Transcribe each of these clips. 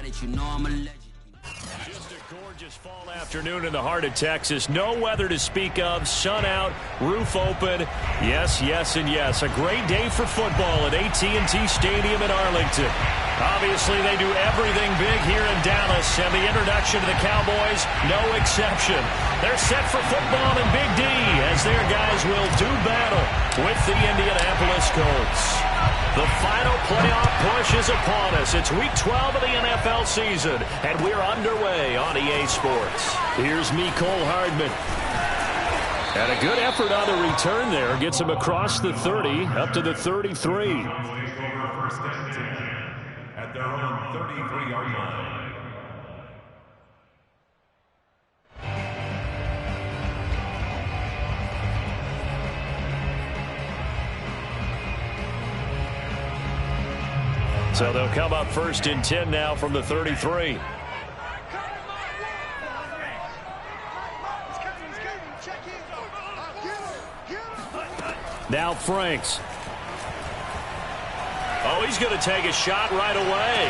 it, you know I'm a legend. Just a gorgeous fall afternoon in the heart of Texas. No weather to speak of. Sun out, roof open. Yes, yes, and yes. A great day for football at AT&T Stadium in Arlington. Obviously, they do everything big here in Dallas, and the introduction to the Cowboys, no exception. They're set for football in Big D as their guys will do battle with the Indianapolis Colts. The final playoff push is upon us. It's Week 12 of the NFL season, and we're underway on EA Sports. Here's Mecole Hardman. And a good effort on the return there. Gets him across the 30, up to the 33. At their own 33-yard line. So they'll come up first and 10 now from the 33. Now Franks. Oh, he's going to take a shot right away.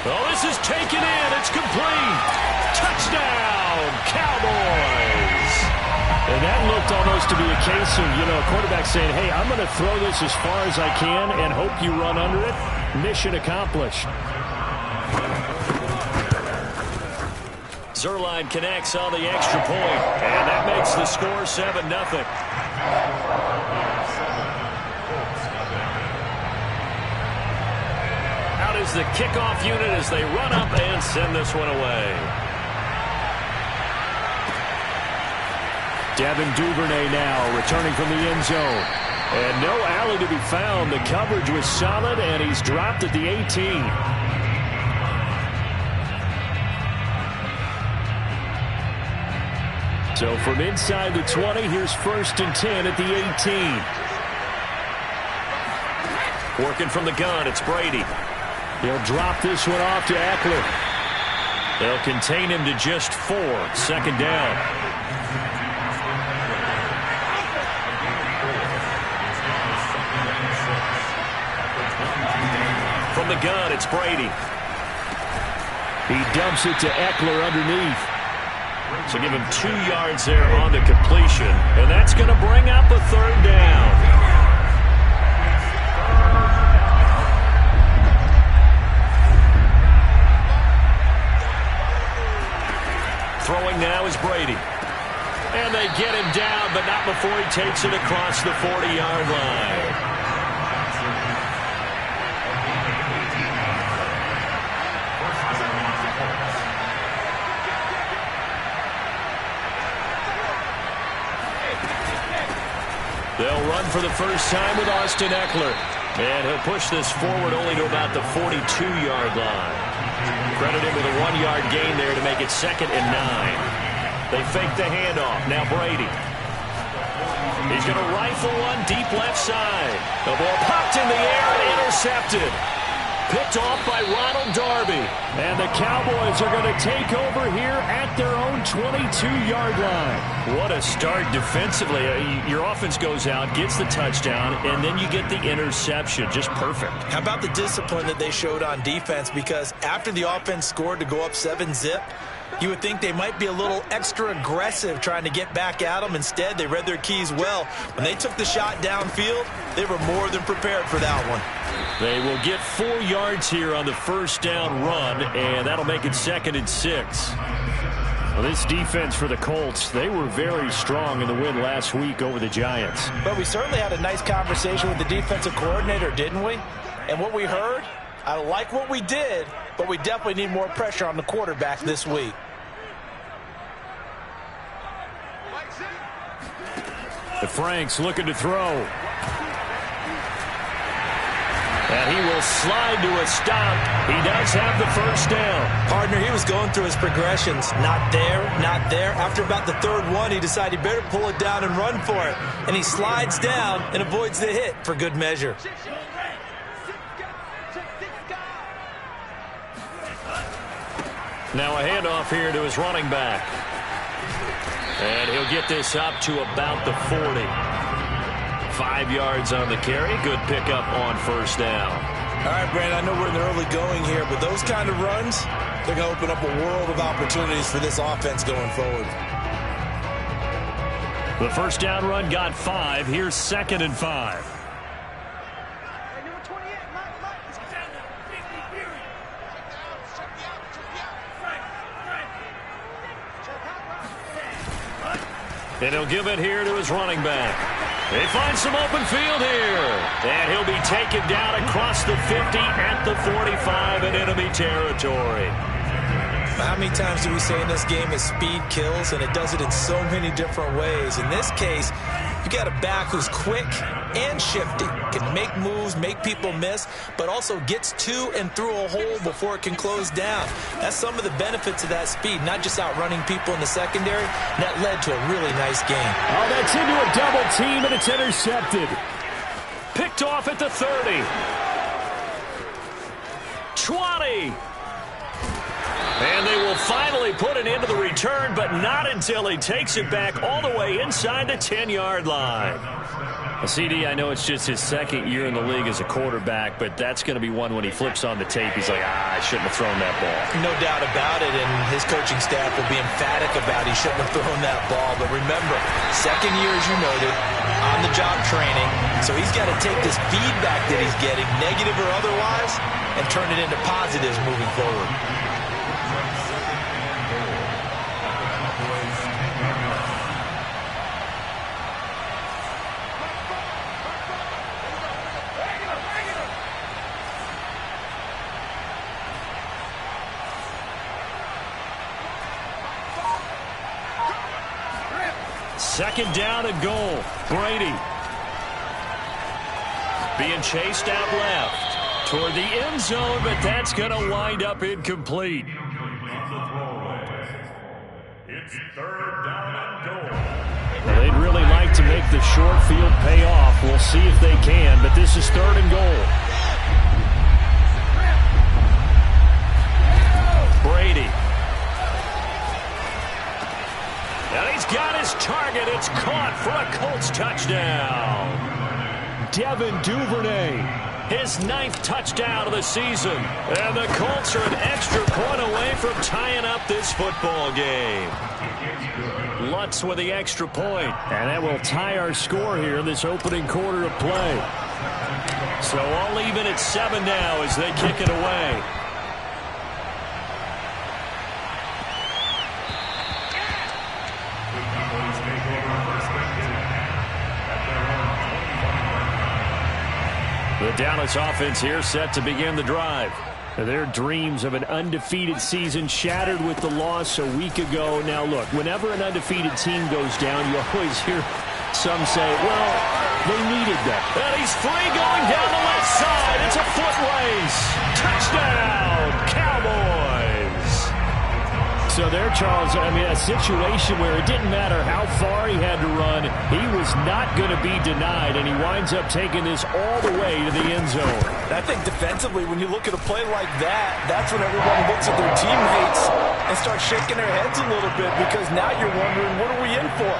Oh, this is taken in. It's complete. Touchdown, Cowboys. And that looked almost to be a case of, a quarterback saying, hey, I'm going to throw this as far as I can and hope you run under it. Mission accomplished. Zuerlein connects on the extra point, and that makes the score 7-0. Out is the kickoff unit as they run up and send this one away. Devin Duvernay now returning from the end zone. And no alley to be found. The coverage was solid, and he's dropped at the 18. So from inside the 20, here's first and 10 at the 18. Working from the gun, it's Brady. He'll drop this one off to Eckler. They'll contain him to just 4. Second down. From the gun, it's Brady. He dumps it to Eckler underneath. So give him 2 yards there on the completion. And that's going to bring up a third down. Throwing now is Brady. And they get him down, but not before he takes it across the 40-yard line. They'll run for the first time with Austin Eckler. And he'll push this forward only to about the 42-yard line. Credit him with a 1-yard gain there to make it 2nd and 9. They fake the handoff. Now Brady. He's going to rifle one deep left side. The ball popped in the air and intercepted. Picked off by Ronald Darby. And the Cowboys are going to take over here at their own 22-yard line. What a start defensively. Your offense goes out, gets the touchdown, and then you get the interception. Just perfect. How about the discipline that they showed on defense? Because after the offense scored to go up 7-zip, you would think they might be a little extra aggressive trying to get back at them. Instead, they read their keys well. When they took the shot downfield, they were more than prepared for that one. They will get 4 yards here on the first down run, and that'll make it 2nd and 6. Well, this defense for the Colts, they were very strong in the win last week over the Giants. But we certainly had a nice conversation with the defensive coordinator, didn't we? And what we heard, I like what we did, but we definitely need more pressure on the quarterback this week. The Franks looking to throw. And he will slide to a stop. He does have the first down. Partner, he was going through his progressions. Not there, not there. After about the 3rd one, he decided he better pull it down and run for it. And he slides down and avoids the hit for good measure. Now a handoff here to his running back. And he'll get this up to about the 40. 5 yards on the carry. Good pickup on first down. All right, Brandon, I know we're in the early going here, but those kind of runs, they're going to open up a world of opportunities for this offense going forward. The first down run got 5. Here's 2nd and 5. And he'll give it here to his running back. They find some open field here. And he'll be taken down across the 50 at the 45 in enemy territory. How many times do we say in this game that speed kills, and it does it in so many different ways? In this case, you got a back who's quick and shifty, can make moves, make people miss, but also gets to and through a hole before it can close down. That's some of the benefits of that speed, not just outrunning people in the secondary. That led to a really nice game. Oh, that's into a double team, and it's intercepted. Picked off at the 30. 20. And they will finally put it into the return, but not until he takes it back all the way inside the 10-yard line. CD, I know it's just his 2nd year in the league as a quarterback, but that's going to be one when he flips on the tape. He's like, I shouldn't have thrown that ball. No doubt about it, and his coaching staff will be emphatic about he shouldn't have thrown that ball. But remember, 2nd year, as you noted, on-the-job training, so he's got to take this feedback that he's getting, negative or otherwise, and turn it into positives moving forward. Second down and goal. Brady being chased out left toward the end zone, but that's going to wind up incomplete. It's 3rd down and goal. Well, they'd really like to make the short field pay off. We'll see if they can, but this is 3rd and goal. Brady. And he's got his target. It's caught for a Colts touchdown. Devin Duvernay, his 9th touchdown of the season. And the Colts are an extra point away from tying up this football game. Lutz with the extra point. And that will tie our score here in this opening quarter of play. So all even at 7 now as they kick it away. The Dallas offense here set to begin the drive. Their dreams of an undefeated season shattered with the loss a week ago. Now, look, whenever an undefeated team goes down, you always hear some say, well, they needed that. And he's free going down the left side. It's a foot race. Touchdown, Cowboys. So there, Charles, I mean, a situation where it didn't matter how far he had to run, he was not going to be denied, and he winds up taking this all the way to the end zone. I think defensively, when you look at a play like that, that's when everyone looks at their teammates and starts shaking their heads a little bit, because now you're wondering, what are we in for?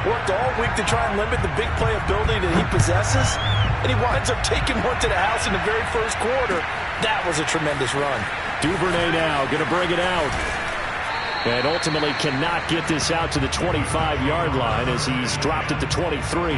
Worked all week to try and limit the big play ability that he possesses, and he winds up taking one to the house in the very first quarter. That was a tremendous run. Duvernay now going to bring it out. And ultimately cannot get this out to the 25-yard line as he's dropped at the 23.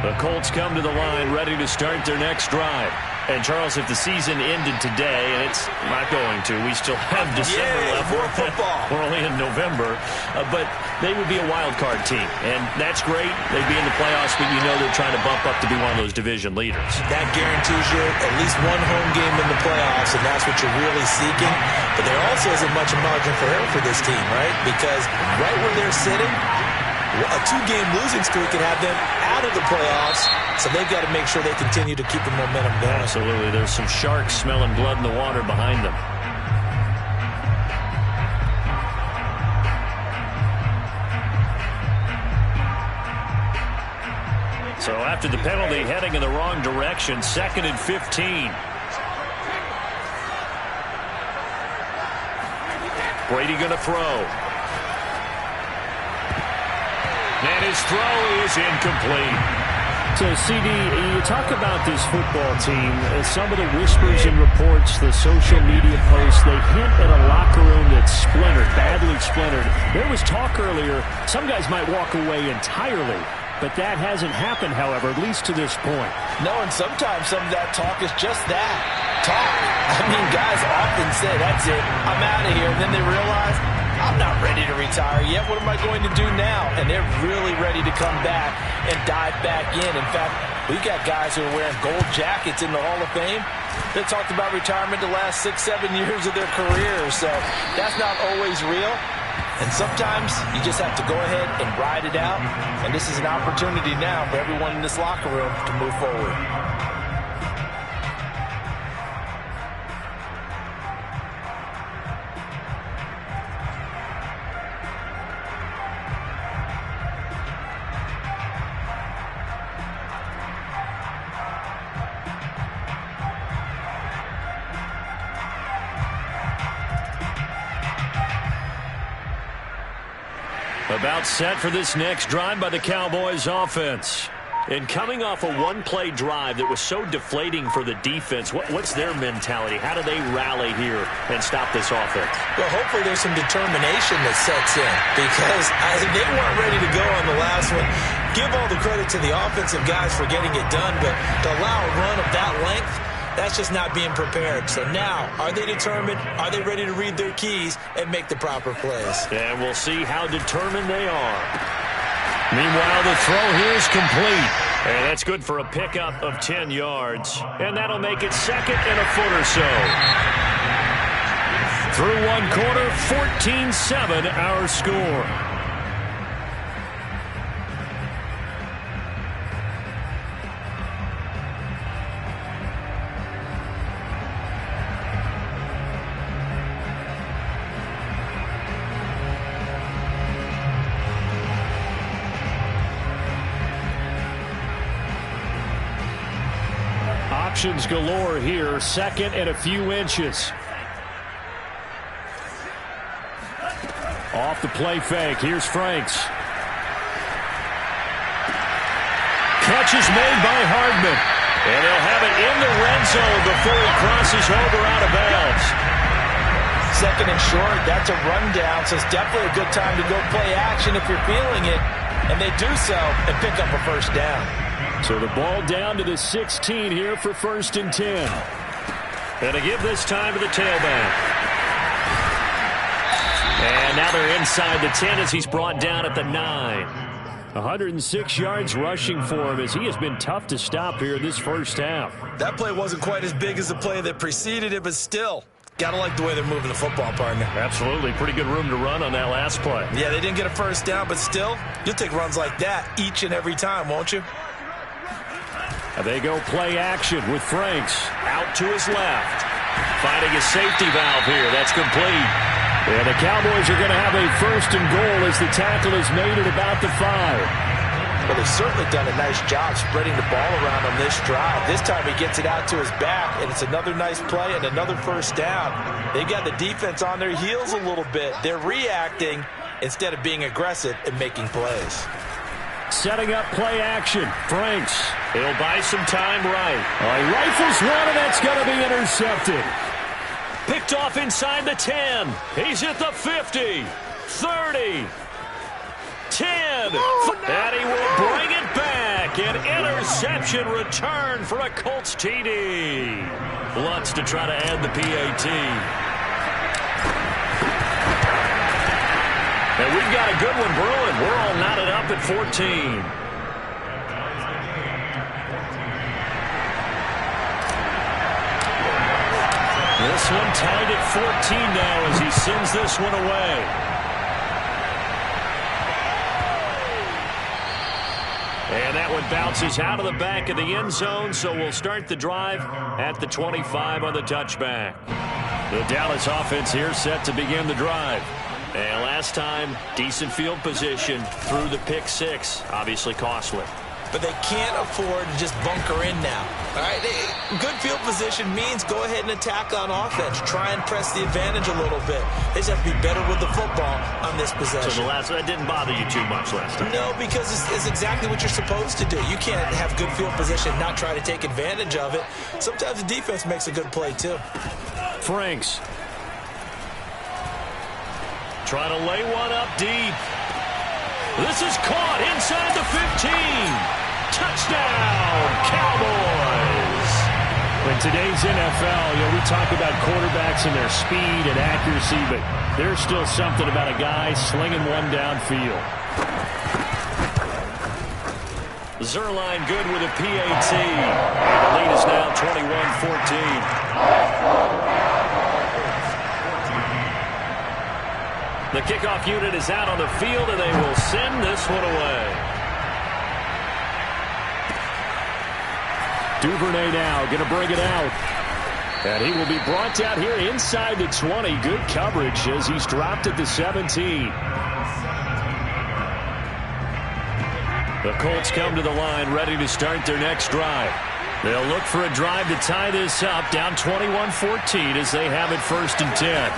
The Colts come to the line ready to start their next drive. And, Charles, if the season ended today, and it's not going to, we still have December left. More football. We're only in November. But they would be a wild card team. And that's great. They'd be in the playoffs, but you know they're trying to bump up to be one of those division leaders. That guarantees you at least one home game in the playoffs, and that's what you're really seeking. But there also isn't much margin for error for this team, right? Because right where they're sitting, a 2-game losing streak could have them out of the playoffs, so they've got to make sure they continue to keep the momentum going. Absolutely. There's some sharks smelling blood in the water behind them. So after the penalty, heading in the wrong direction, 2nd and 15. Brady going to throw. And his throw is incomplete. So, CD, you talk about this football team, some of the whispers and reports, the social media posts, they hint at a locker room that's splintered, badly splintered. There was talk earlier, some guys might walk away entirely, but that hasn't happened, however, at least to this point. No, and sometimes some of that talk is just that, talk. I mean, guys often say, that's it, I'm out of here, and then they realize, I'm not ready to retire yet. What am I going to do now? And they're really ready to come back and dive back in. In fact, we've got guys who are wearing gold jackets in the Hall of Fame that talked about retirement the last 6-7 years of their career. So that's not always real. And sometimes you just have to go ahead and ride it out. And this is an opportunity now for everyone in this locker room to move forward. About set for this next drive by the Cowboys offense. And coming off a one-play drive that was so deflating for the defense, what's their mentality? How do they rally here and stop this offense? Well, hopefully there's some determination that sets in because they weren't ready to go on the last one. Give all the credit to the offensive guys for getting it done, but to allow a run of that length, that's just not being prepared. So now, are they determined? Are they ready to read their keys and make the proper plays? And we'll see how determined they are. Meanwhile, the throw here is complete. And that's good for a pickup of 10 yards. And that'll make it second and a foot or so. Through one quarter, 14-7 our score. Options galore here, second and a few inches. Off the play fake, here's Franks. Catch is made by Hardman. And he'll have it in the red zone before he crosses over out of bounds. Second and short, that's a rundown, so it's definitely a good time to go play action if you're feeling it. And they do so and pick up a first down. So the ball down to the 16 here for 1st and 10. And to give this time to the tailback. And now they're inside the 10 as he's brought down at the 9. 106 yards rushing for him as he has been tough to stop here in this first half. That play wasn't quite as big as the play that preceded it, but still, got to like the way they're moving the football, partner. Absolutely. Pretty good room to run on that last play. Yeah, they didn't get a first down, but still, you'll take runs like that each and every time, won't you? They go play action with Franks out to his left. Finding a safety valve here. That's complete. And the Cowboys are going to have a 1st and goal as the tackle is made at about the 5. Well, they've certainly done a nice job spreading the ball around on this drive. This time he gets it out to his back, and it's another nice play and another first down. They've got the defense on their heels a little bit. They're reacting instead of being aggressive and making plays. Setting up play action. Franks. He'll buy some time right. He rifles one, and that's going to be intercepted. Picked off inside the 10. He's at the 50. 30. 10. And he will bring it back. An interception return for a Colts TD. Lutz to try to add the PAT. And we've got a good one brewing. We're all knotted up at 14. This one tied at 14 now as he sends this one away. And that one bounces out of the back of the end zone, so we'll start the drive at the 25 on the touchback. The Dallas offense here set to begin the drive. And last time, decent field position through the pick 6. Obviously costly. but they can't afford to just bunker in now. All right, good field position means go ahead and attack on offense. Try and press the advantage a little bit. They just have to be better with the football on this possession. So that didn't bother you too much last time? No, because it's exactly what you're supposed to do. You can't have good field position and not try to take advantage of it. Sometimes the defense makes a good play, too. Franks trying to lay one up deep. This is caught inside the 15. Touchdown, Cowboys. In today's NFL, we talk about quarterbacks and their speed and accuracy, but there's still something about a guy slinging one downfield. Zuerlein good with a PAT. And the lead is now 21-14. The kickoff unit is out on the field, and they will send this one away. Duvernay now going to bring it out. And he will be brought down here inside the 20. Good coverage as he's dropped at the 17. The Colts come to the line ready to start their next drive. They'll look for a drive to tie this up, down 21-14 as they have it 1st and 10.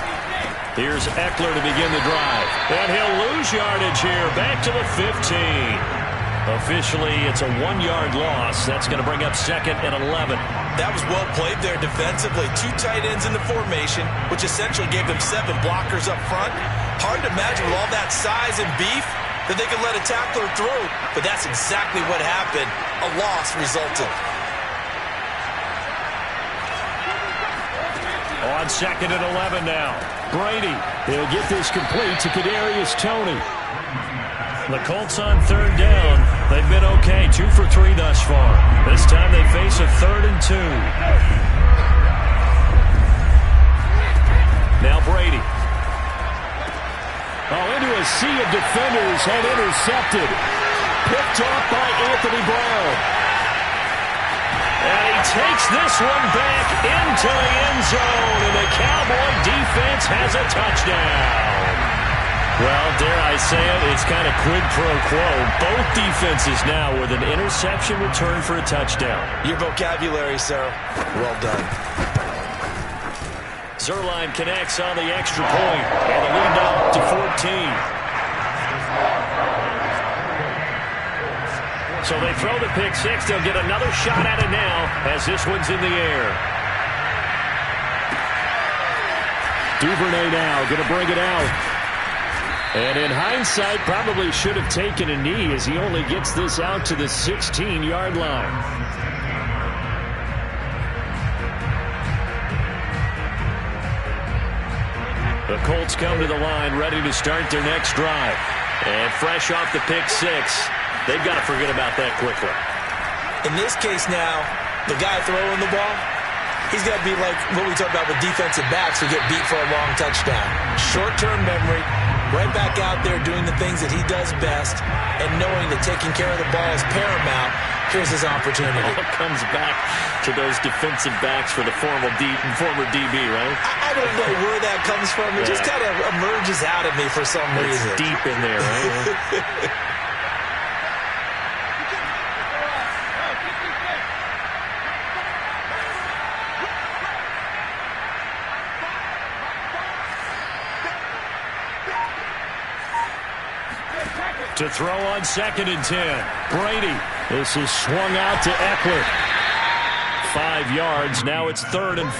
Here's Eckler to begin the drive. And he'll lose yardage here. Back to the 15. Officially, it's a 1-yard loss. That's going to bring up 2nd and 11. That was well played there defensively. 2 tight ends in the formation, which essentially gave them 7 blockers up front. Hard to imagine with all that size and beef that they could let a tackler through. But that's exactly what happened. A loss resulted. On 2nd and 11 now. Brady, he'll get this complete to Kadarius Toney. The Colts on 3rd down. They've been okay, 2 for 3 thus far. This time they face a 3rd and 2. Now Brady. Into a sea of defenders and intercepted. Picked off by Anthony Brown. And he takes this one back into the end zone, and the Cowboy defense has a touchdown. Well, dare I say it, it's kind of quid pro quo. Both defenses now with an interception return for a touchdown. Your vocabulary, sir. Well done. Zuerlein connects on the extra point, and the lead now up to 14. So they throw the pick 6. They'll get another shot at it now as this one's in the air. Duvernay now going to bring it out. And in hindsight, probably should have taken a knee as he only gets this out to the 16-yard line. The Colts come to the line ready to start their next drive. And fresh off the pick 6. They've got to forget about that quickly. In this case now, the guy throwing the ball, he's got to be like what we talked about with defensive backs who get beat for a long touchdown. Short-term memory, right back out there doing the things that he does best, and knowing that taking care of the ball is paramount. Here's his opportunity. It comes back to those defensive backs for the former DB, right? I don't know where that comes from. It just kind of emerges out of me for some reason. It's deep in there, right? To throw on 2nd and 10. Brady. This is swung out to Eckler. 5 yards. Now it's 3rd and 5.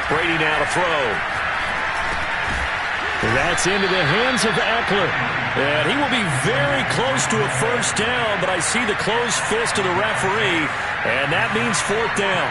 Brady now to throw. That's into the hands of Eckler. And he will be very close to a 1st down, but I see the closed fist of the referee, and that means 4th down.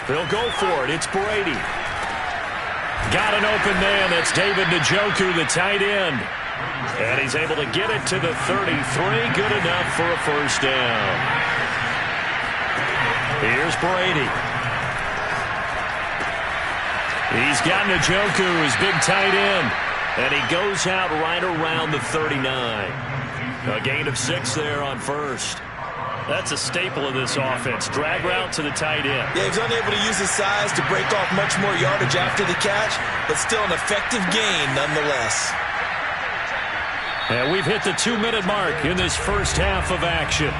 They'll go for it. It's Brady. Got an open man. That's David Njoku, the tight end. And he's able to get it to the 33. Good enough for a first down. Here's Brady. He's got Njoku, his big tight end. And he goes out right around the 39. A gain of 6 there on first. That's a staple of this offense. Drag route to the tight end. Yeah, he's unable to use his size to break off much more yardage after the catch, but still an effective gain nonetheless. And we've hit the 2-minute mark in this first half of action.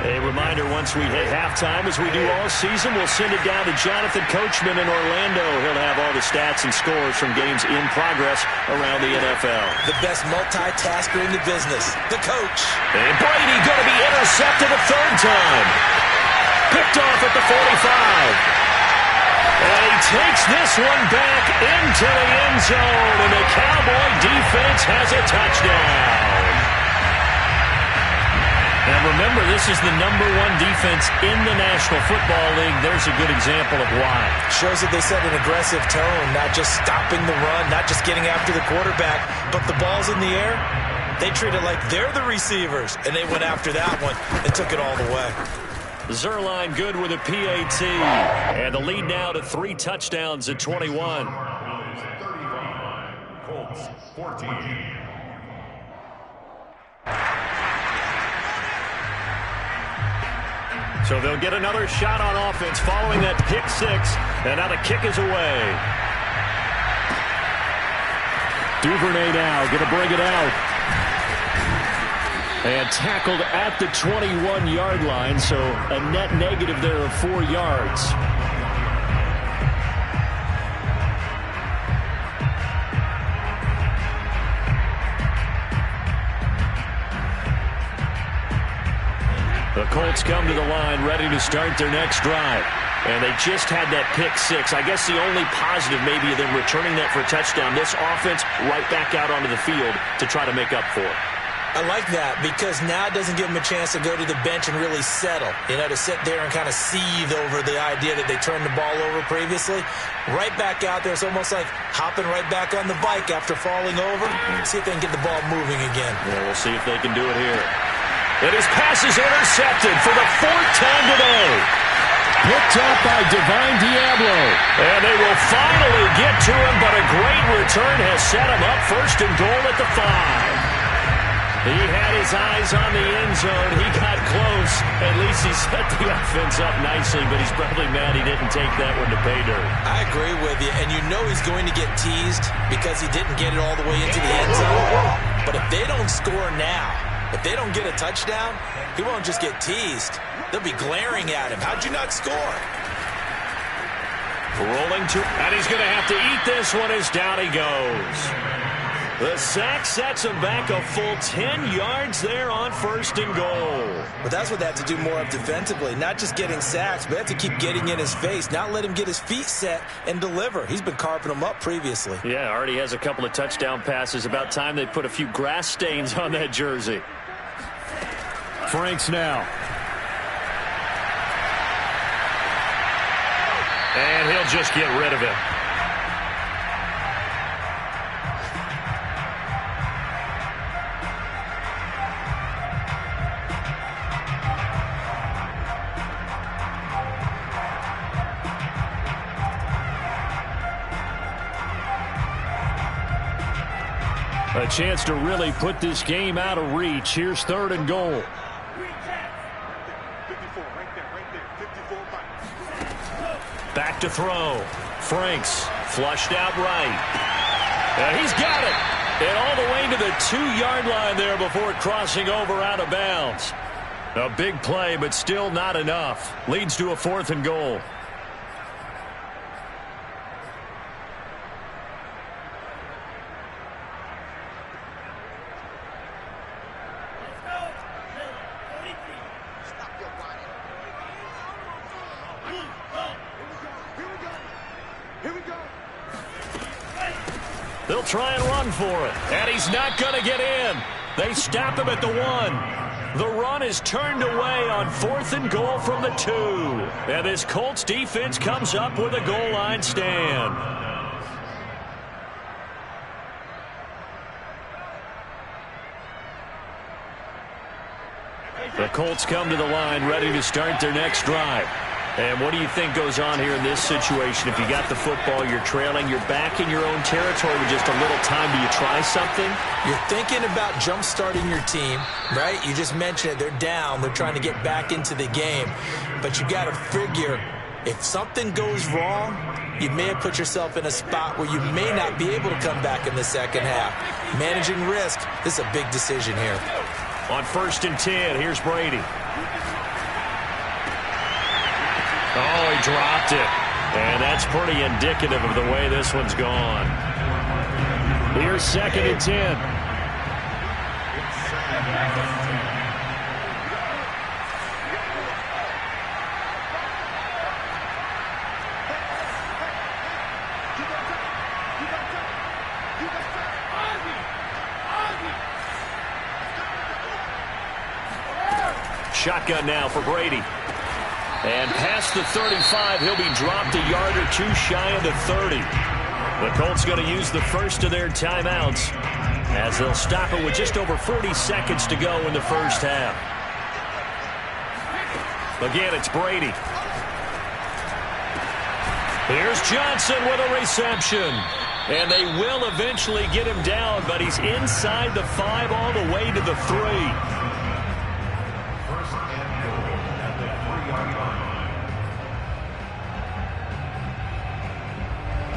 A reminder, once we hit halftime, as we do all season, we'll send it down to Jonathan Coachman in Orlando. He'll have all the stats and scores from games in progress around the NFL. The best multitasker in the business, the coach. And Brady going to be intercepted a third time. Picked off at the 45. And he takes this one back into the end zone, and the Cowboy defense has a touchdown. And remember, this is the #1 defense in the National Football League. There's a good example of why. Shows that they set an aggressive tone, not just stopping the run, not just getting after the quarterback, but the ball's in the air. They treat it like they're the receivers, and they went after that one and took it all the way. Zuerlein good with a PAT. And the lead now to 3 touchdowns at 21. Colts 14. So they'll get another shot on offense following that pick 6. And now the kick is away. Duvernay now going to bring it out. And tackled at the 21-yard line, so a net negative there of 4 yards. The Colts come to the line ready to start their next drive. And they just had that pick 6. I guess the only positive maybe of them returning that for a touchdown. This offense right back out onto the field to try to make up for it. I like that because now it doesn't give them a chance to go to the bench and really settle. You know, to sit there and kind of seethe over the idea that they turned the ball over previously. Right back out there. It's almost like hopping right back on the bike after falling over. See if they can get the ball moving again. Yeah, we'll see if they can do it here. And his pass is intercepted for the 4th time today. Picked up by Divine Diablo. And they will finally get to him, but a great return has set him up 1st and goal at the 5. He had his eyes on the end zone. He got close. At least he set the offense up nicely, but he's probably mad he didn't take that one to pay dirt. I agree with you, and you know he's going to get teased because he didn't get it all the way into the end zone. But if they don't score now, if they don't get a touchdown, he won't just get teased. They'll be glaring at him. How'd you not score? Rolling to, and he's going to have to eat this one as down he goes. The sack sets him back a full 10 yards there on 1st and goal. But that's what they have to do more of defensively. Not just getting sacks, but they have to keep getting in his face. Not let him get his feet set and deliver. He's been carving them up previously. Yeah, already has a couple of touchdown passes. About time they put a few grass stains on that jersey. Franks now. And he'll just get rid of it. A chance to really put this game out of reach. Here's 3rd and goal. 54, right there, 54. Back to throw. Franks flushed out right. And he's got it. And all the way to the 2-yard line there before crossing over out of bounds. A big play, but still not enough. Leads to a 4th and goal. They'll try and run for it. And he's not going to get in. They stop him at the 1. The run is turned away on 4th and goal from the 2. And this Colts defense comes up with a goal line stand. Colts come to the line ready to start their next drive. And what do you think goes on here in this situation? If you got the football, you're trailing, you're back in your own territory with just a little time. Do you try something? You're thinking about jump-starting your team, right? You just mentioned it. They're down. They're trying to get back into the game. But you got to figure, if something goes wrong, you may have put yourself in a spot where you may not be able to come back in the second half. Managing risk, this is a big decision here. On 1st and 10, here's Brady. Oh, he dropped it. And that's pretty indicative of the way this one's gone. Here's 2nd and 10. Shotgun now for Brady. And past the 35, he'll be dropped a yard or two shy of the 30. The Colts going to use the first of their timeouts as they'll stop it with just over 40 seconds to go in the first half. Again, it's Brady. Here's Johnson with a reception. And they will eventually get him down, but he's inside the 5 all the way to the 3.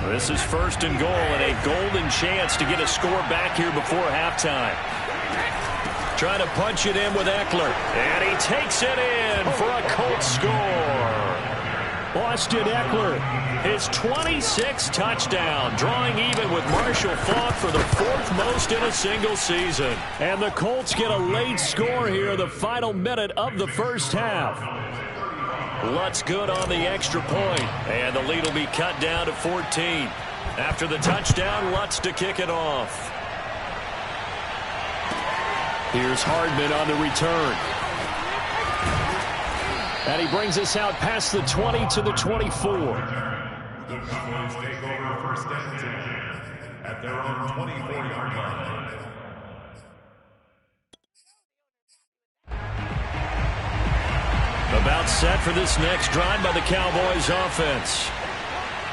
This is 1st and goal and a golden chance to get a score back here before halftime. Trying to punch it in with Eckler. And he takes it in for a Colts score. Austin Eckler, his 26th touchdown, drawing even with Marshall Faulk for the 4th most in a single season. And the Colts get a late score here in the final minute of the first half. Lutz good on the extra point, and the lead will be cut down to 14. After the touchdown, Lutz to kick it off. Here's Hardman on the return. And he brings us out past the 20 to the 24. The Cowboys take over 1st and 10 at their own 24-yard line. About set for this next drive by the Cowboys offense.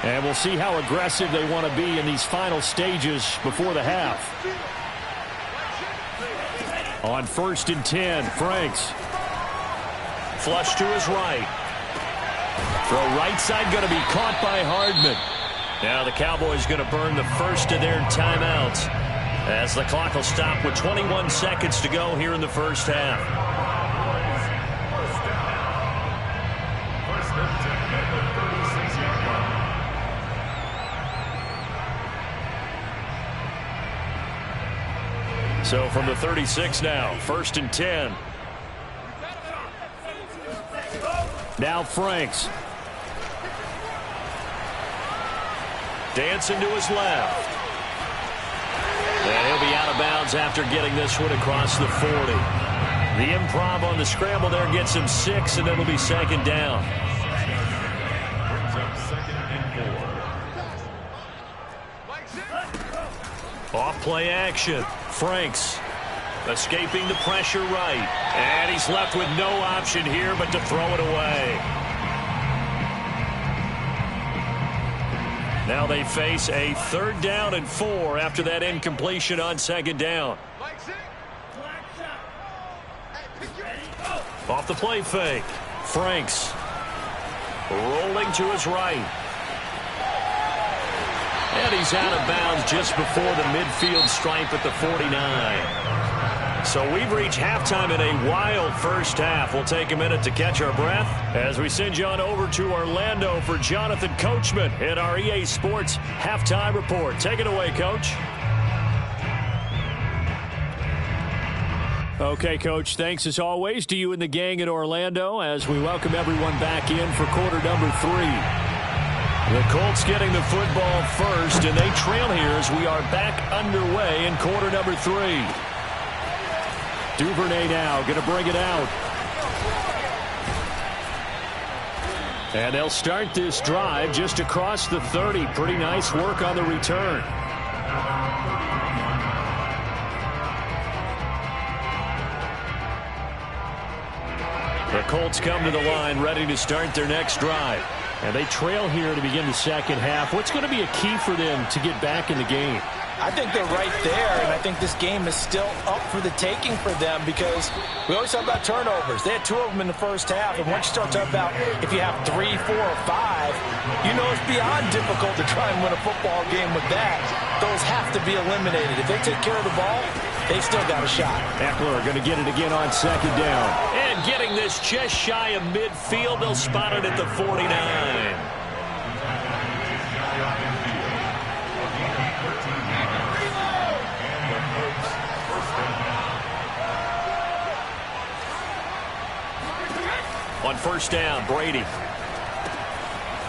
And we'll see how aggressive they want to be in these final stages before the half. On 1st and 10, Franks. Flush to his right. Throw right side going to be caught by Hardman. Now the Cowboys going to burn the first of their timeouts as the clock will stop with 21 seconds to go here in the first half. So from the 36 now, 1st and 10. Now Franks. Dancing to his left. And he'll be out of bounds after getting this one across the 40. The improv on the scramble there gets him 6, and it'll be 2nd down. Off play action. Franks escaping the pressure right. And he's left with no option here but to throw it away. Now they face a 3rd down and 4 after that incompletion on 2nd down. Off the play fake. Franks rolling to his right. And he's out of bounds just before the midfield stripe at the 49. So we've reached halftime in a wild first half. We'll take a minute to catch our breath as we send you on over to Orlando for Jonathan Coachman in our EA Sports Halftime Report. Take it away, Coach. Okay, Coach, thanks as always to you and the gang in Orlando as we welcome everyone back in for quarter number 3. The Colts getting the football first, and they trail here as we are back underway in quarter number 3. Duvernay now going to bring it out. And they'll start this drive just across the 30. Pretty nice work on the return. Colts come to the line ready to start their next drive. And they trail here to begin the second half. What's going to be a key for them to get back in the game? I think they're right there, and I think this game is still up for the taking for them because we always talk about turnovers. They had 2 of them in the first half, and once you start talking about if you have 3, 4, or 5, you know it's beyond difficult to try and win a football game with that. Those have to be eliminated. If they take care of the ball, they've still got a shot. Eckler going to get it again on second down. And getting this just shy of midfield. They'll spot it at the 49. On first down, Brady.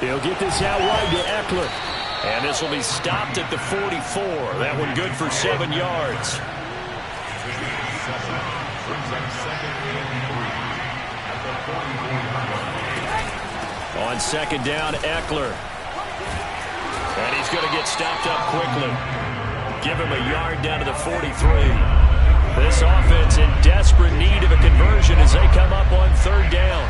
He'll get this out wide to Eckler. And this will be stopped at the 44. That one good for 7 yards. On second down, Eckler. And he's going to get stopped up quickly. Give him a yard down to the 43. This offense in desperate need of a conversion as they come up on third down.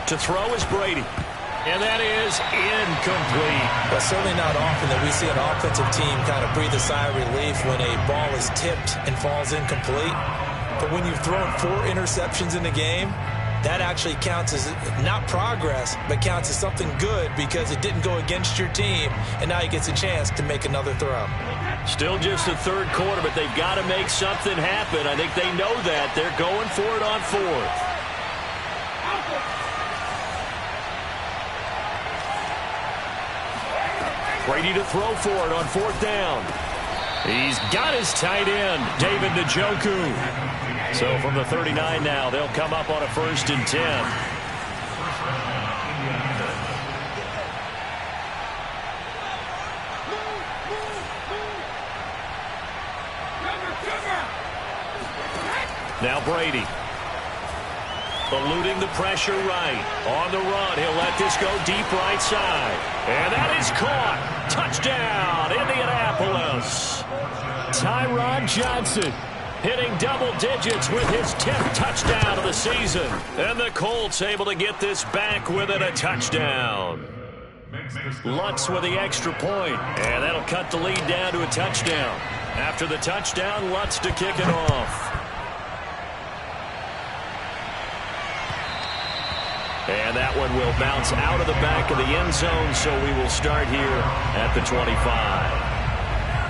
To throw is Brady. And that is incomplete. Well, certainly not often that we see an offensive team kind of breathe a sigh of relief when a ball is tipped and falls incomplete. But when you've thrown 4 interceptions in the game, that actually counts as not progress, but counts as something good because it didn't go against your team, and now he gets a chance to make another throw. Still just the third quarter, but they've got to make something happen. I think they know that. They're going for it on fourth. Brady to throw for it on fourth down. He's got his tight end, David Njoku. So from the 39 now, they'll come up on a 1st and 10. Now Brady. Eluding the pressure right. On the run, he'll let this go deep right side. And that is caught. Touchdown, Indianapolis. Tyron Johnson hitting double digits with his 10th touchdown of the season. And the Colts able to get this back within a touchdown. Lutz with the extra point. And that'll cut the lead down to a touchdown. After the touchdown, Lutz to kick it off. And that one will bounce out of the back of the end zone, so we will start here at the 25.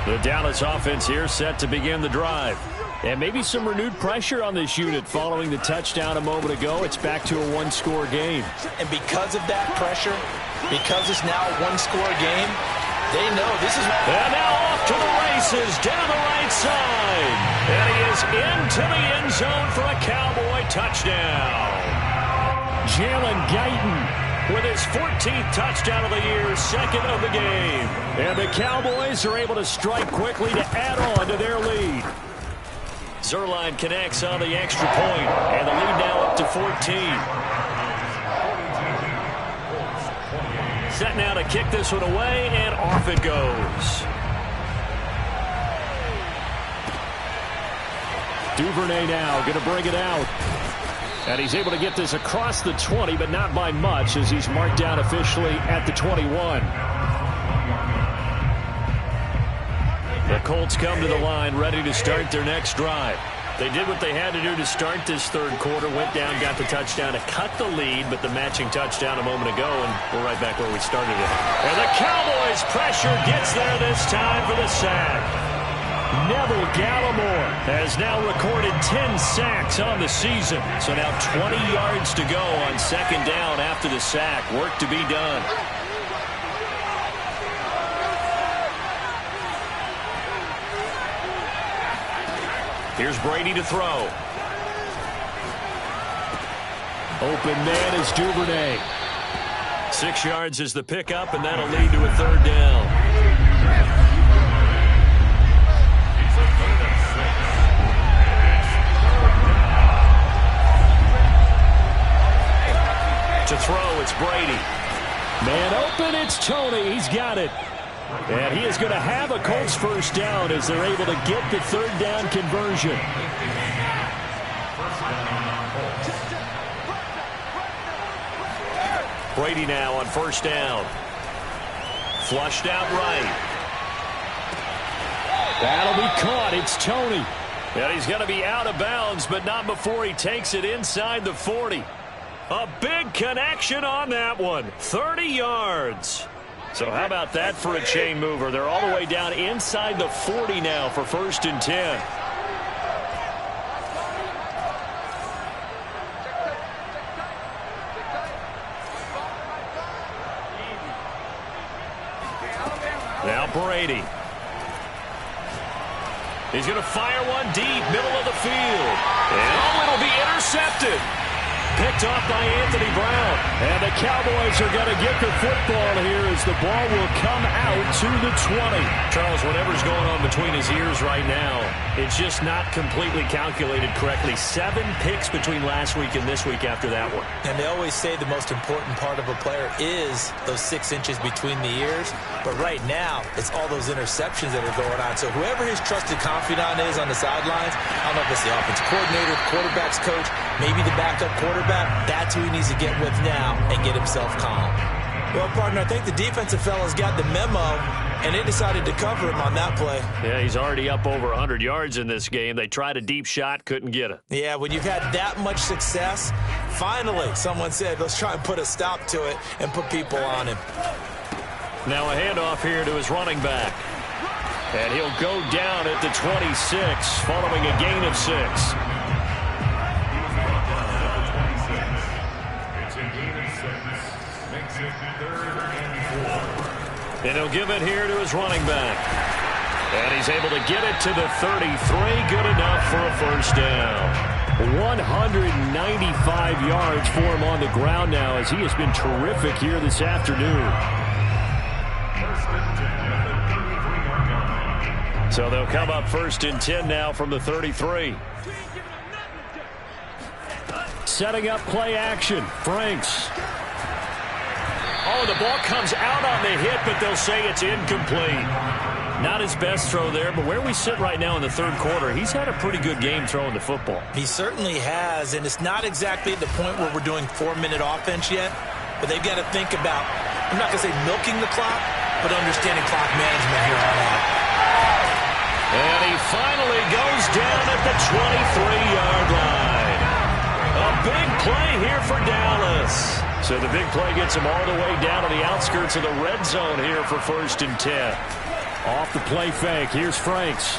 The Dallas offense here set to begin the drive. And maybe some renewed pressure on this unit following the touchdown a moment ago. It's back to a 1-score game. And because of that pressure, because it's now a 1-score game, they know this is... And now off to the races down the right side. And he is into the end zone for a Cowboy touchdown. Jalen Guyton with his 14th touchdown of the year, 2nd of the game. And the Cowboys are able to strike quickly to add on to their lead. Zuerlein connects on the extra point, and the lead now up to 14. Set now to kick this one away, and off it goes. Duvernay now going to bring it out. And he's able to get this across the 20, but not by much as he's marked down officially at the 21. The Colts come to the line ready to start their next drive. They did what they had to do to start this third quarter, went down, got the touchdown to cut the lead, but the matching touchdown a moment ago, and we're right back where we started it. And the Cowboys' pressure gets there this time for the sack. Neville Gallimore has now recorded 10 sacks on the season. So now 20 yards to go on second down after the sack. Work to be done. Here's Brady to throw. Open man is Duvernay. 6 yards is the pickup, and that'll lead to a third down. To throw, it's Brady. Man open, it's Toney. He's got it. And he is going to have a Colts first down as they're able to get the third down conversion. Brady now on first down. Flushed out right. That'll be caught. It's Toney. And he's going to be out of bounds, but not before he takes it inside the 40. A big connection on that one. 30 yards. So how about that for a chain mover? They're all the way down inside the 40 now for 1st and 10. Now Brady. He's going to fire one deep, middle of the field. And it'll be intercepted. Picked off by Anthony Brown. And the Cowboys are going to get the football here as the ball will come out to the 20. Charles, whatever's going on between his ears right now, it's just not completely calculated correctly. 7 picks between last week and this week after that one. And they always say the most important part of a player is those 6 inches between the ears. But right now, it's all those interceptions that are going on. So whoever his trusted confidant is on the sidelines, I don't know if it's the offensive coordinator, the quarterback's coach, maybe the backup quarterback, that's who he needs to get with now and get himself calm. Well, partner, I think the defensive fellas got the memo, and they decided to cover him on that play. Yeah, he's already up over 100 yards in this game. They tried a deep shot, couldn't get it. Yeah, when you've had that much success, finally someone said, let's try and put a stop to it and put people on him. Now a handoff here to his running back. And he'll go down at the 26 following a gain of 6. And he'll give it here to his running back. And he's able to get it to the 33. Good enough for a first down. 195 yards for him on the ground now as he has been terrific here this afternoon. So they'll come up 1st and 10 now from the 33. Setting up play action. Franks. Oh, the ball comes out on the hit, but they'll say it's incomplete. Not his best throw there, but where we sit right now in the 3rd quarter, he's had a pretty good game throwing the football. He certainly has, and it's not exactly at the point where we're doing 4-minute offense yet, but they've got to think about, I'm not going to say milking the clock, but understanding clock management here on out. And he finally goes down at the 23-yard line. A big play here for Dallas. So the big play gets him all the way down to the outskirts of the red zone here for 1st and 10. Off the play fake, here's Franks.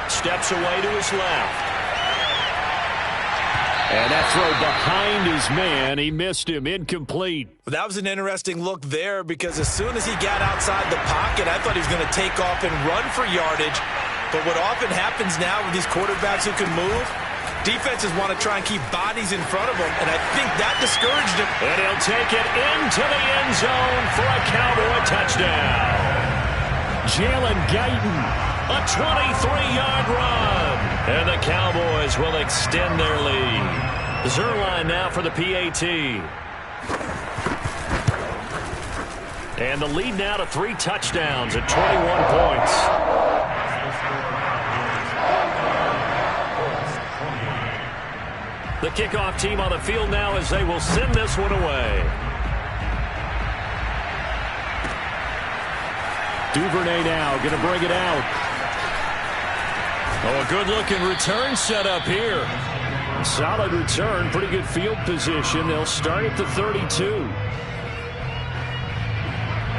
Steps away to his left. And that throw behind his man, he missed him, incomplete. Well, that was an interesting look there because as soon as he got outside the pocket, I thought he was going to take off and run for yardage. But what often happens now with these quarterbacks who can move, defenses want to try and keep bodies in front of them, and I think that discouraged him. And he'll take it into the end zone for a Cowboy touchdown. Jalen Guyton, a 23-yard run. And the Cowboys will extend their lead. Zuerlein now for the PAT. And the lead now to 3 touchdowns at 21 points. The kickoff team on the field now as they will send this one away. Duvernay now going to bring it out. Oh, a good-looking return set up here. Solid return, pretty good field position. They'll start at the 32.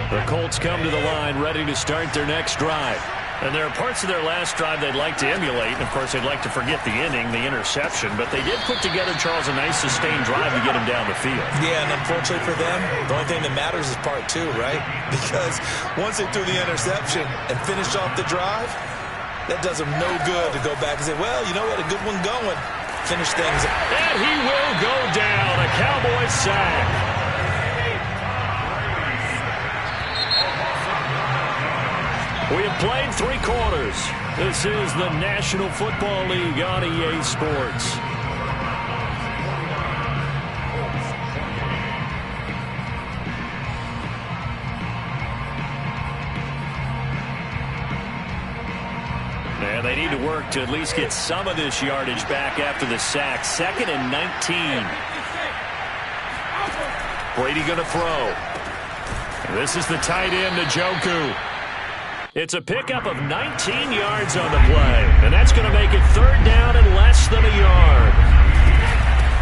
The Colts come to the line ready to start their next drive. And there are parts of their last drive they'd like to emulate. And, of course, they'd like to forget the inning, the interception. But they did put together, Charles, a nice sustained drive to get him down the field. Yeah, and unfortunately for them, the only thing that matters is part 2, right? Because once they threw the interception and finished off the drive, that does them no good to go back and say, well, you know what, a good one going. Finish things. And he will go down. A Cowboy sack. We have played 3 quarters. This is the National Football League on EA Sports. And they need to work to at least get some of this yardage back after the sack. 2nd and 19. Brady going to throw. This is the tight end, Njoku. It's a pickup of 19 yards on the play. And that's going to make it 3rd down and less than a yard.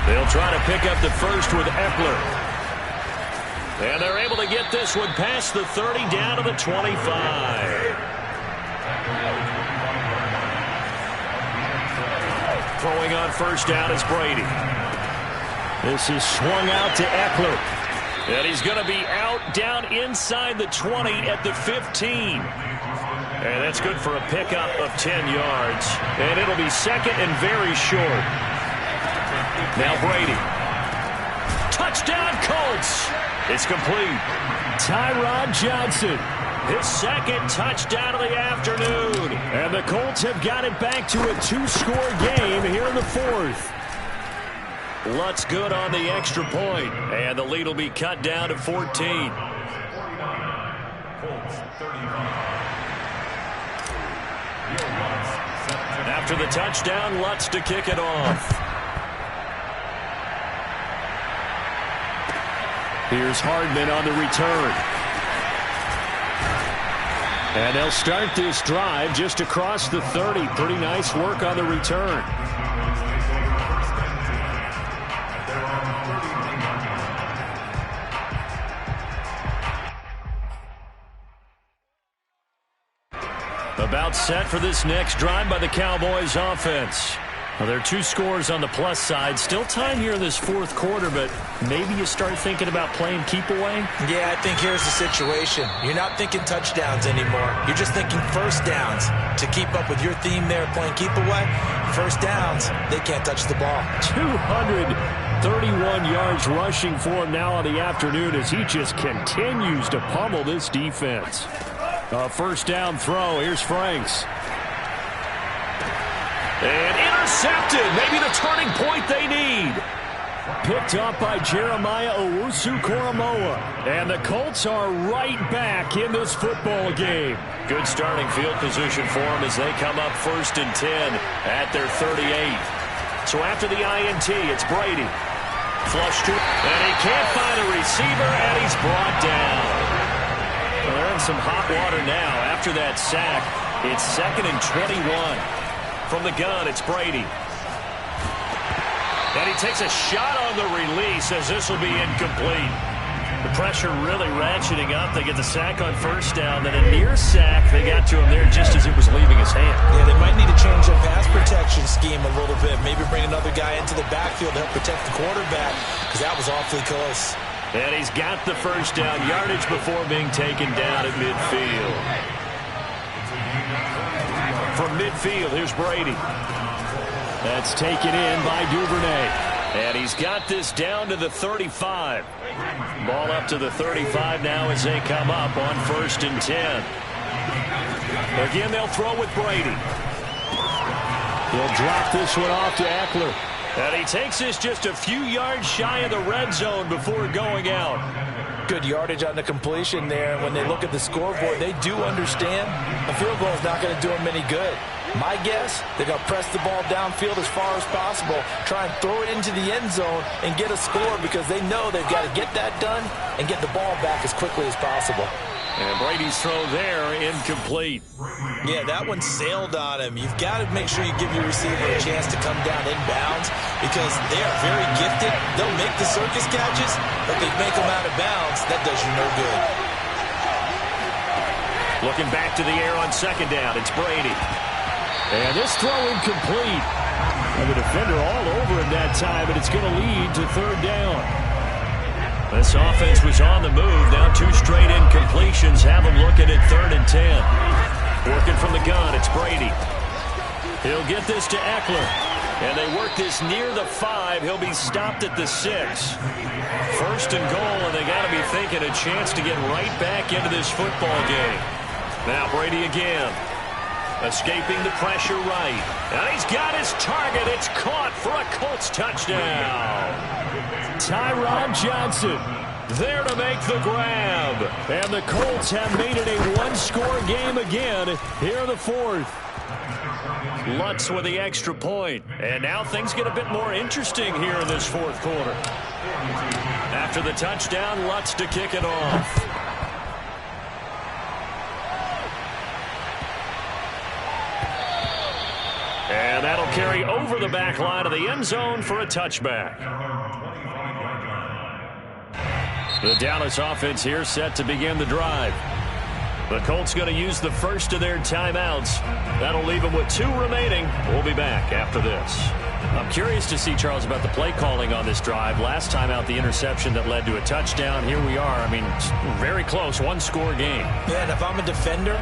They'll try to pick up the first with Eckler. And they're able to get this one past the 30 down to the 25. Throwing on first down is Brady. This is swung out to Eckler. And he's going to be out down inside the 20 at the 15. And that's good for a pickup of 10 yards. And it'll be 2nd and very short. Now Brady. Touchdown Colts. It's complete. Tyrod Johnson. His 2nd touchdown of the afternoon. And the Colts have got it back to a 2-score game here in the 4th. Lutz good on the extra point. And the lead will be cut down to 14. After the touchdown, Lutz to kick it off. Here's Hardman on the return. And they'll start this drive just across the 30. Pretty nice work on the return. About set for this next drive by the Cowboys offense. Well, there are 2 scores on the plus side. Still time here in this 4th quarter, but maybe you start thinking about playing keep away? Yeah, I think here's the situation. You're not thinking touchdowns anymore. You're just thinking first downs. To keep up with your theme there, playing keep away, first downs, they can't touch the ball. 231 yards rushing for him now on the afternoon as he just continues to pummel this defense. A first down throw. Here's Franks. And intercepted. Maybe the turning point they need. Picked up by Jeremiah Owusu-Koramoah. And the Colts are right back in this football game. Good starting field position for them as they come up 1st and 10 at their 38. So after the INT, it's Brady. Flush to, and he can't find a receiver, and he's brought down. Well, they're in some hot water now. After that sack, it's 2nd and 21. From the gun, it's Brady. And he takes a shot on the release as this will be incomplete. The pressure really ratcheting up. They get the sack on first down. Then a near sack. They got to him there just as it was leaving his hand. Yeah, they might need to change their pass protection scheme a little bit. Maybe bring another guy into the backfield to help protect the quarterback because that was awfully close. And he's got the first down yardage before being taken down at midfield. From midfield, here's Brady. That's taken in by Duvernay. And he's got this down to the 35. Ball up to the 35 now as they come up on 1st and 10. Again, they'll throw with Brady. He'll drop this one off to Eckler. And he takes this just a few yards shy of the red zone before going out. Good yardage on the completion there. When they look at the scoreboard, they do understand a field goal is not going to do them any good. My guess, they're going to press the ball downfield as far as possible, try and throw it into the end zone and get a score because they know they've got to get that done and get the ball back as quickly as possible. And Brady's throw there incomplete. Yeah, that one sailed on him. You've got to make sure you give your receiver a chance to come down inbounds because they are very gifted. They'll make the circus catches, but they make them out of bounds. That does you no good. Looking back to the air on 2nd down, it's Brady. And this throw incomplete. And the defender all over him that time, and it's going to lead to 3rd down. This offense was on the move. Now 2 straight incompletions have them looking at 3rd and 10. Working from the gun, it's Brady. He'll get this to Eckler. And they work this near the 5. He'll be stopped at the 6. 1st and goal, and they got to be thinking a chance to get right back into this football game. Now Brady again. Escaping the pressure right. And he's got his target. It's caught for a Colts touchdown. Tyrod Johnson there to make the grab. And the Colts have made it a 1-score game again here in the fourth. Lutz with the extra point. And now things get a bit more interesting here in this fourth quarter. After the touchdown, Lutz to kick it off. And that'll carry over the back line of the end zone for a touchback. The Dallas offense here set to begin the drive. The Colts going to use the first of their timeouts. That'll leave them with 2 remaining. We'll be back after this. I'm curious to see, Charles, about the play calling on this drive. Last time out, the interception that led to a touchdown. Here we are. I mean, very close, 1-score game. Yeah, and if I'm a defender,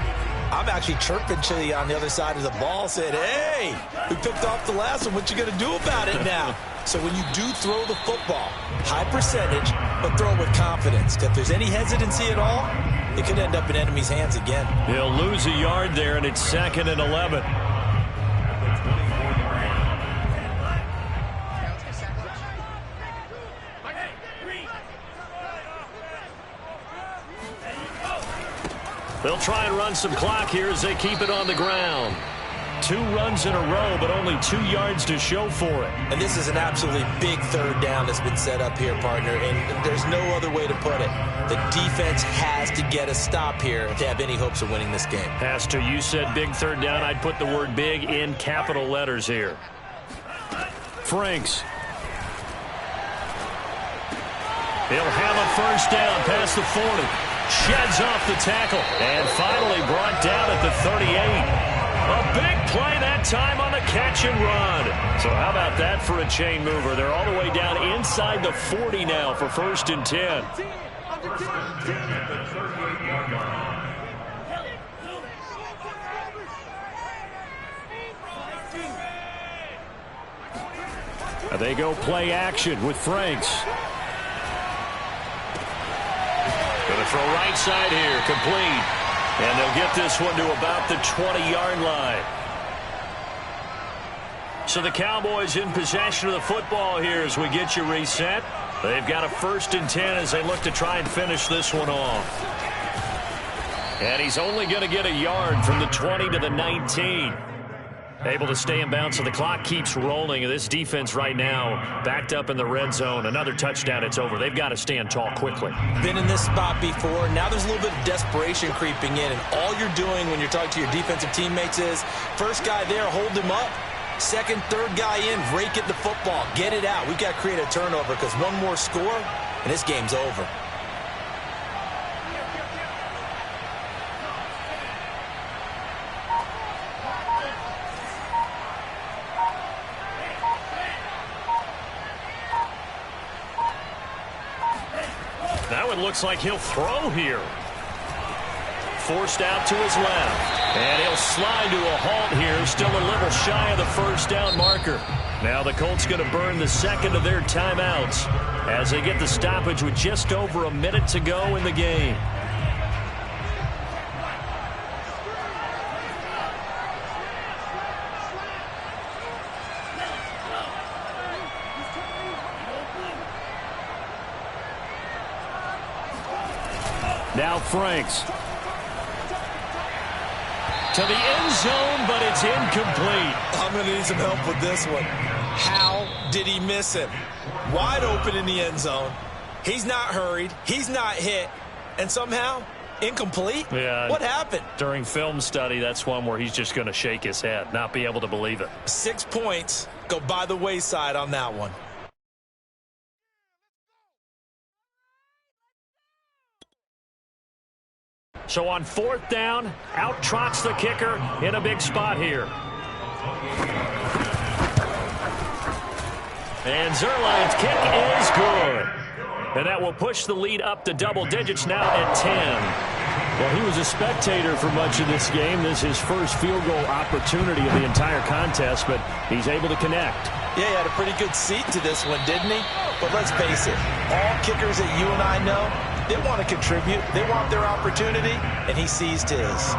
I'm actually chirping Chili on the other side of the ball, saying, hey, we picked off the last one. What you going to do about it now? So when you do throw the football, high percentage, but throw it with confidence. If there's any hesitancy at all, it could end up in enemy's hands again. He'll lose a yard there, and it's 2nd and 11. They'll try and run some clock here as they keep it on the ground. 2 runs in a row, but only 2 yards to show for it. And this is an absolutely big third down that's been set up here, partner, and there's no other way to put it. The defense has to get a stop here to have any hopes of winning this game. Has to. You said big third down. I'd put the word big in capital letters here. Franks. He'll have a first down past the 40. Sheds off the tackle. And finally brought down at the 38. A big play that time on the catch and run. So how about that for a chain mover? They're all the way down inside the 40 now for 1st and 10. They go play action with Franks. Going to throw right side here, complete. And they'll get this one to about the 20-yard line. So the Cowboys in possession of the football here as we get you reset. They've got a 1st and 10 as they look to try and finish this one off. And he's only going to get a yard from the 20 to the 19. Able to stay in bounds, so the clock keeps rolling. And this defense right now backed up in the red zone. Another touchdown, it's over. They've got to stand tall quickly. Been in this spot before. Now there's a little bit of desperation creeping in. And all you're doing when you're talking to your defensive teammates is, first guy there, hold him up. Second, third guy in, rake at the football. Get it out. We've got to create a turnover because one more score, and this game's over. Now it looks like he'll throw here. Forced out to his left. And he'll slide to a halt here. Still a little shy of the first down marker. Now the Colts going to burn the second of their timeouts as they get the stoppage with just over a minute to go in the game. Now Franks. To the end zone, but it's incomplete. I'm going to need some help with this one. How did he miss him? Wide open in the end zone. He's not hurried. He's not hit. And somehow, incomplete? Yeah. What happened? During film study, that's one where he's just going to shake his head, not be able to believe it. 6 points go by the wayside on that one. So on 4th down, out trots the kicker in a big spot here. And Zuerlein's kick is good. And that will push the lead up to double digits now at 10. Well, he was a spectator for much of this game. This is his first field goal opportunity of the entire contest, but he's able to connect. Yeah, he had a pretty good seat to this one, didn't he? But let's face it, all kickers that you and I know, they want to contribute. They want their opportunity, and he seized his.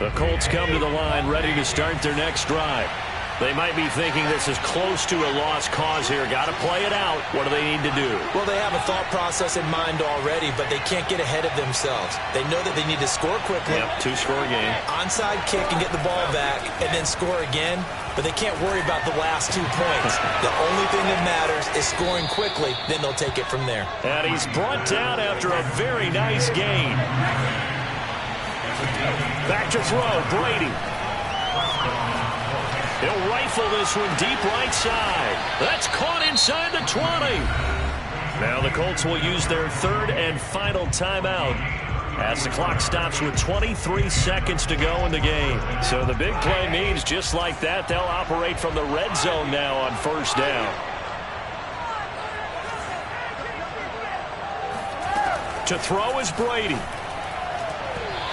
The Colts come to the line ready to start their next drive. They might be thinking this is close to a lost cause here. Got to play it out. What do they need to do? Well, they have a thought process in mind already, but they can't get ahead of themselves. They know that they need to score quickly. Yep, two-score game. Onside kick and get the ball back and then score again, but they can't worry about the last 2 points. The only thing that matters is scoring quickly, then they'll take it from there. And he's brought down after a very nice gain. Back to throw, Brady. He'll rifle this one deep right side. That's caught inside the 20. Now the Colts will use their third and final timeout as the clock stops with 23 seconds to go in the game. So the big play means just like that, they'll operate from the red zone now on first down. To throw is Brady.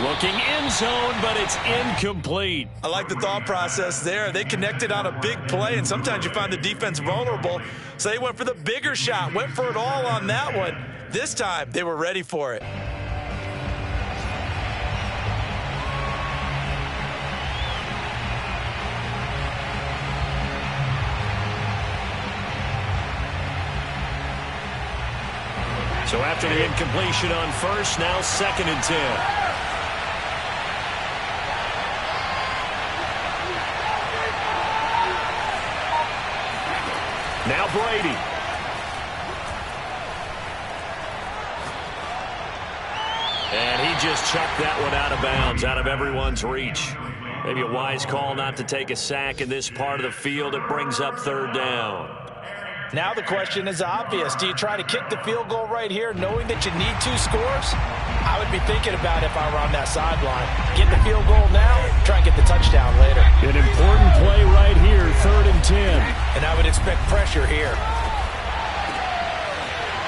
Looking end zone, but it's incomplete. I like the thought process there. They connected on a big play, and sometimes you find the defense vulnerable. So they went for the bigger shot, went for it all on that one. This time, they were ready for it. So after the incompletion on first, now 2nd and 10. Now Brady. And he just chucked that one out of bounds, out of everyone's reach. Maybe a wise call not to take a sack in this part of the field. It brings up 3rd down. Now the question is obvious. Do you try to kick the field goal right here knowing that you need 2 scores? I would be thinking about it if I were on that sideline. Get the field goal now, try and get the touchdown later. An important play right here, 3rd and 10. And I would expect pressure here.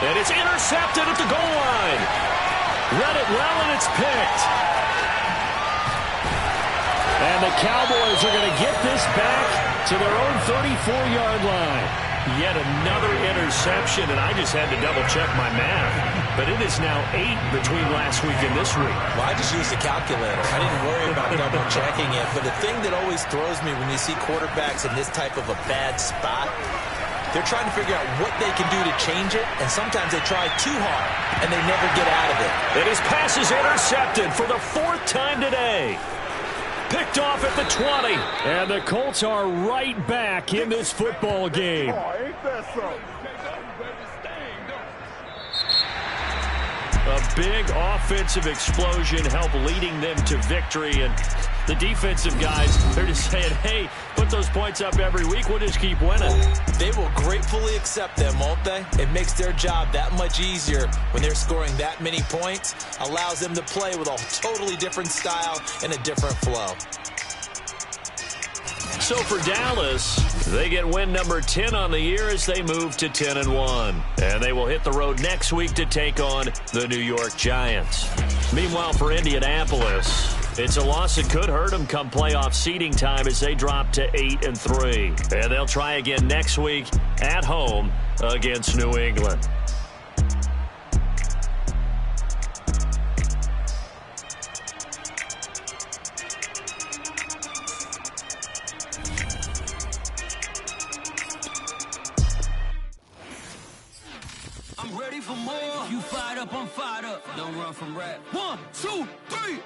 And it's intercepted at the goal line. Read it well, and it's picked. And the Cowboys are going to get this back to their own 34-yard line. Yet another interception, and I just had to double-check my math. But it is now 8 between last week and this week. Well, I just used a calculator. I didn't worry about double-checking it. But the thing that always throws me when you see quarterbacks in this type of a bad spot, they're trying to figure out what they can do to change it, and sometimes they try too hard, and they never get out of it. And his pass is intercepted for the 4th time today. Picked off at the 20. And the Colts are right back in this football game. A big offensive explosion helped leading them to victory. And the defensive guys, they're just saying, hey, put those points up every week. We'll just keep winning. They will gratefully accept them, won't they? It makes their job that much easier when they're scoring that many points. Allows them to play with a totally different style and a different flow. So for Dallas, they get win number 10 on the year as they move to 10-1. And they will hit the road next week to take on the New York Giants. Meanwhile, for Indianapolis, it's a loss that could hurt them come playoff seeding time as they drop to 8-3. And they'll try again next week at home against New England. I'm ready for more. You fired up, I'm fired up. Don't run from rap. 1, 2, 3.